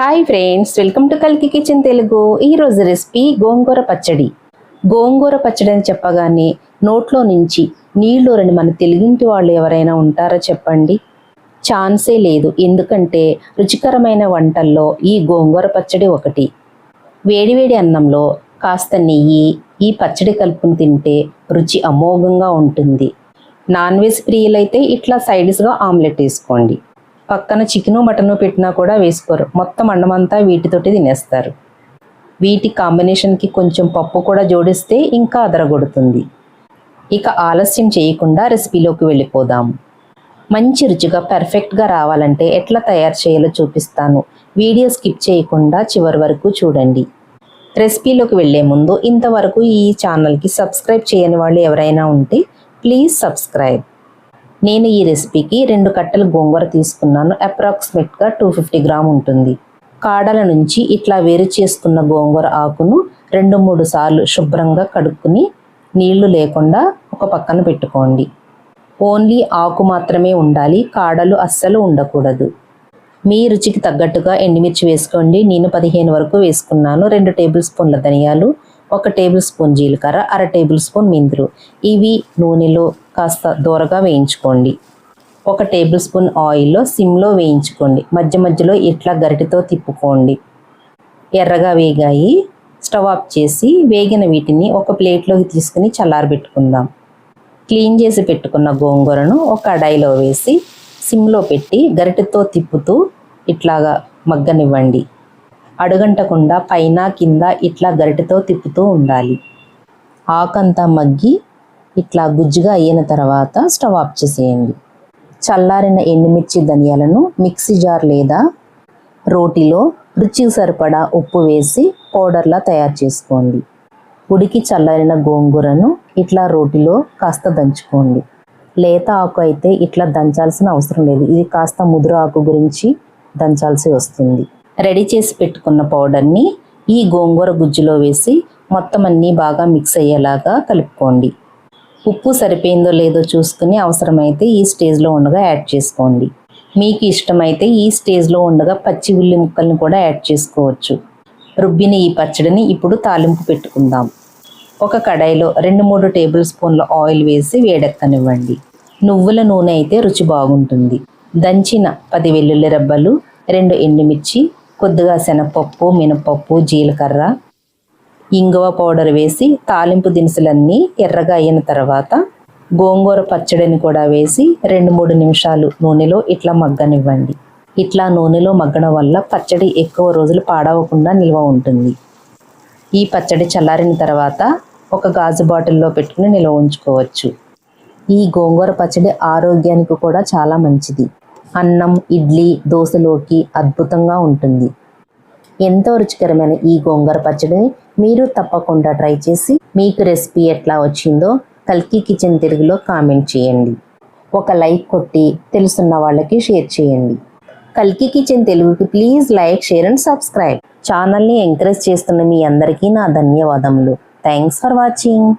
Hi friends, welcome to కల్కి kitchen Telugu. ఈరోజు recipe గోంగూర పచ్చడి. గోంగూర పచ్చడి అని చెప్పగానే నోట్లో నుంచి నీళ్ళూరని మన తెలుగింటి వాళ్ళు ఎవరైనా ఉంటారో చెప్పండి? ఛాన్సే లేదు. ఎందుకంటే రుచికరమైన వంటల్లో ఈ గోంగూర పచ్చడి ఒకటి. వేడివేడి అన్నంలో కాస్త నెయ్యి ఈ పచ్చడి కలుపుని తింటే రుచి అమోఘంగా ఉంటుంది. నాన్ వెజ్ ప్రియులైతే ఇట్లా సైడ్స్గా ఆమ్లెట్ వేసుకోండి. పక్కన చికెను మటను పెట్టినా కూడా వేసుకోరు. మొత్తం అన్నమంతా వీటితోటి తినేస్తారు. వీటి కాంబినేషన్కి కొంచెం పప్పు కూడా జోడిస్తే ఇంకా అదరగొడుతుంది. ఇక ఆలస్యం చేయకుండా రెసిపీలోకి వెళ్ళిపోదాం. మంచి రుచిగా పర్ఫెక్ట్గా రావాలంటే ఎట్లా తయారు చేయాలో చూపిస్తాను. వీడియో స్కిప్ చేయకుండా చివరి వరకు చూడండి. రెసిపీలోకి వెళ్ళే ముందు ఇంతవరకు ఈ ఛానల్కి సబ్స్క్రైబ్ చేయని వాళ్ళు ఎవరైనా ఉంటే ప్లీజ్ సబ్స్క్రైబ్. నేను ఈ రెసిపీకి 2 కట్టలు గోంగూర తీసుకున్నాను. అప్రాక్సిమేట్గా 250 గ్రామ్ ఉంటుంది. కాడల నుంచి ఇట్లా వేరు చేసుకున్న గోంగూర ఆకును 2-3 సార్లు శుభ్రంగా కడుక్కుని నీళ్లు లేకుండా ఒక పక్కన పెట్టుకోండి. ఓన్లీ ఆకు మాత్రమే ఉండాలి, కాడలు అస్సలు ఉండకూడదు. మీ రుచికి తగ్గట్టుగా ఎండుమిర్చి వేసుకోండి. నేను 15 వరకు వేసుకున్నాను. 2 టేబుల్ స్పూన్ల ధనియాలు, 1 టేబుల్ స్పూన్ జీలకర్ర, 1/2 టేబుల్ స్పూన్ మెంతులు. ఇవి నూనెలో కాస్త దూరగా వేయించుకోండి. 1 టేబుల్ స్పూన్ ఆయిల్లో సిమ్లో వేయించుకోండి. మధ్య మధ్యలో ఇట్లా గరిటెతో తిప్పుకోండి. ఎర్రగా వేగాయి. స్టవ్ ఆఫ్ చేసి వేగిన వీటిని ఒక ప్లేట్లోకి తీసుకుని చల్లారబెట్టుకుందాం. క్లీన్ చేసి పెట్టుకున్న గోంగూరను ఒక కడాయిలో వేసి సిమ్లో పెట్టి గరిటెతో తిప్పుతూ ఇట్లాగా మగ్గనివ్వండి. అడుగంటకుండా పైన కింద ఇట్లా గరిటెతో తిప్పుతూ ఉండాలి. ఆకంతా మగ్గి ఇట్లా గుజ్జుగా అయిన తర్వాత స్టవ్ ఆఫ్ చేసేయండి. చల్లారిన ఎండుమిర్చి ధనియాలను మిక్సీ జార్ లేదా రోటిలో రుచికి సరిపడా ఉప్పు వేసి పౌడర్లా తయారు చేసుకోండి. ఉడికి చల్లారిన గోంగూరను ఇట్లా రోటిలో కాస్త దంచుకోండి. లేత ఆకు అయితే ఇట్లా దంచాల్సిన అవసరం లేదు. ఇది కాస్త ముదురు ఆకు గురించి దంచాల్సి వస్తుంది. రెడీ చేసి పెట్టుకున్న పౌడర్ని ఈ గోంగూర గుజ్జులో వేసి మొత్తం అన్నీ బాగా మిక్స్ అయ్యేలాగా కలుపుకోండి. ఉప్పు సరిపోయిందో లేదో చూసుకుని అవసరమైతే ఈ స్టేజ్లో ఉండగా యాడ్ చేసుకోండి. మీకు ఇష్టమైతే ఈ స్టేజ్లో ఉండగా పచ్చి ఉల్లి ముక్కల్ని కూడా యాడ్ చేసుకోవచ్చు. రుబ్బిన ఈ పచ్చడిని ఇప్పుడు తాలింపు పెట్టుకుందాం. ఒక కడాయిలో 2-3 టేబుల్ స్పూన్ల ఆయిల్ వేసి వేడెక్కనివ్వండి. నువ్వుల నూనె అయితే రుచి బాగుంటుంది. దంచిన 10 వెల్లుల్లి రెబ్బలు, 2 ఎండుమిర్చి, కొద్దిగా శనగపప్పు, మినపప్పు, జీలకర్ర, ఇంగువ పౌడర్ వేసి తాలింపు దినుసులన్నీ ఎర్రగా అయిన తర్వాత గోంగూర పచ్చడిని కూడా వేసి 2-3 నిమిషాలు నూనెలో ఇట్లా మగ్గనివ్వండి. ఇట్లా నూనెలో మగ్గడం వల్ల పచ్చడి ఎక్కువ రోజులు పాడవకుండా నిల్వ ఉంటుంది. ఈ పచ్చడి చల్లారిన తర్వాత ఒక గాజు బాటిల్లో పెట్టుకుని నిల్వ ఉంచుకోవచ్చు. ఈ గోంగూర పచ్చడి ఆరోగ్యానికి కూడా చాలా మంచిది. అన్నం, ఇడ్లీ, దోశలోకి అద్భుతంగా ఉంటుంది. ఎంతో రుచికరమైన ఈ గోంగూర పచ్చడిని మీరు తప్పకుండా ట్రై చేసి మీకు రెసిపీ ఎట్లా వచ్చిందో కల్కి కిచెన్ తెలుగులో కామెంట్ చేయండి. ఒక లైక్ కొట్టి తెలుసున్న వాళ్ళకి షేర్ చేయండి. కల్కి కిచెన్ తెలుగుకి please like, share and subscribe. ఛానల్ని ఎంకరేజ్ చేస్తున్న మీ అందరికీ నా ధన్యవాదములు. Thanks for watching.